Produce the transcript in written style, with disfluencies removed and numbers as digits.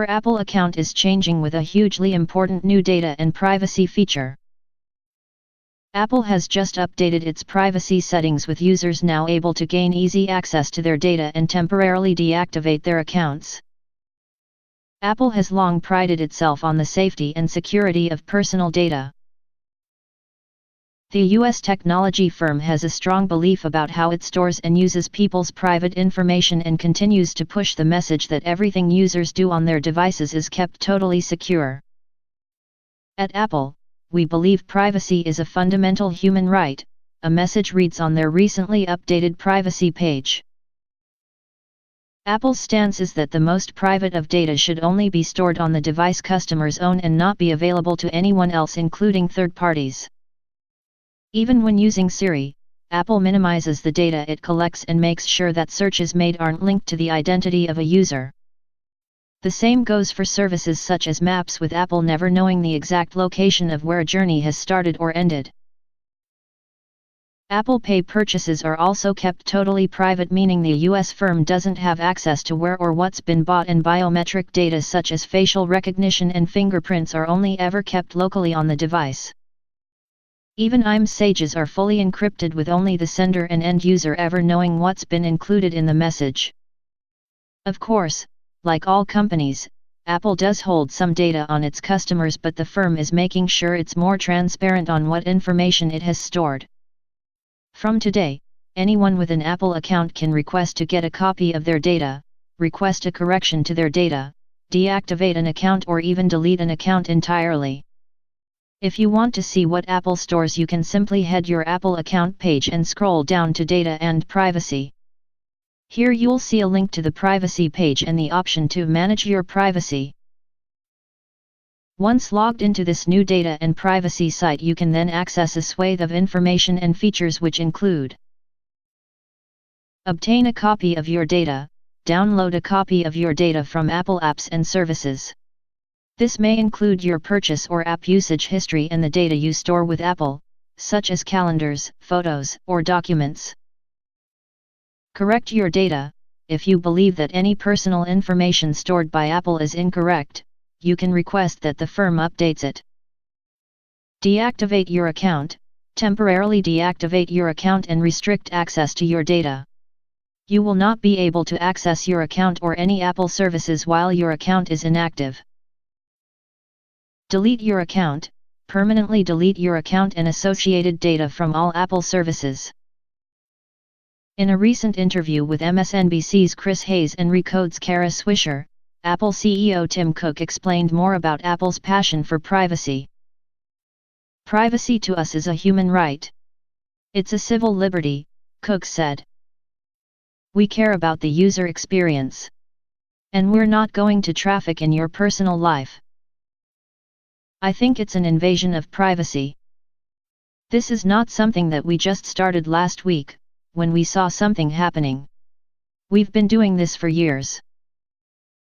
Your Apple account is changing with a hugely important new data and privacy feature. Apple has just updated its privacy settings, with users now able to gain easy access to their data and temporarily deactivate their accounts. Apple has long prided itself on the safety and security of personal data. The US technology firm has a strong belief about how it stores and uses people's private information and continues to push the message that everything users do on their devices is kept totally secure. At Apple, we believe privacy is a fundamental human right, a message reads on their recently updated privacy page. Apple's stance is that the most private of data should only be stored on the device customers own and not be available to anyone else, including third parties. Even when using Siri, Apple minimises the data it collects and makes sure that searches made aren't linked to the identity of a user. The same goes for services such as Maps, with Apple never knowing the exact location of where a journey has started or ended. Apple Pay purchases are also kept totally private, meaning the US firm doesn't have access to where or what's been bought, and biometric data such as facial recognition and fingerprints are only ever kept locally on the device. Even iMessages are fully encrypted, with only the sender and end user ever knowing what's been included in the message. Of course, like all companies, Apple does hold some data on its customers, but the firm is making sure it's more transparent on what information it has stored. From today, anyone with an Apple account can request to get a copy of their data, request a correction to their data, deactivate an account, or even delete an account entirely. If you want to see what Apple stores, you can simply head your Apple account page and scroll down to Data and Privacy. Here you'll see a link to the privacy page and the option to manage your privacy. Once logged into this new data and privacy site, you can then access a swathe of information and features which include: obtain a copy of your data, download a copy of your data from Apple apps and services. This may include your purchase or app usage history and the data you store with Apple, such as calendars, photos, or documents. Correct your data. If you believe that any personal information stored by Apple is incorrect, you can request that the firm updates it. Deactivate your account. Temporarily deactivate your account and restrict access to your data. You will not be able to access your account or any Apple services while your account is inactive. Delete your account. Permanently delete your account and associated data from all Apple services. In a recent interview with MSNBC's Chris Hayes and Recode's Kara Swisher, Apple CEO Tim Cook explained more about Apple's passion for privacy. Privacy to us is a human right. It's a civil liberty, Cook said. We care about the user experience. And we're not going to traffic in your personal life. I think it's an invasion of privacy. This is not something that we just started last week, when we saw something happening. We've been doing this for years.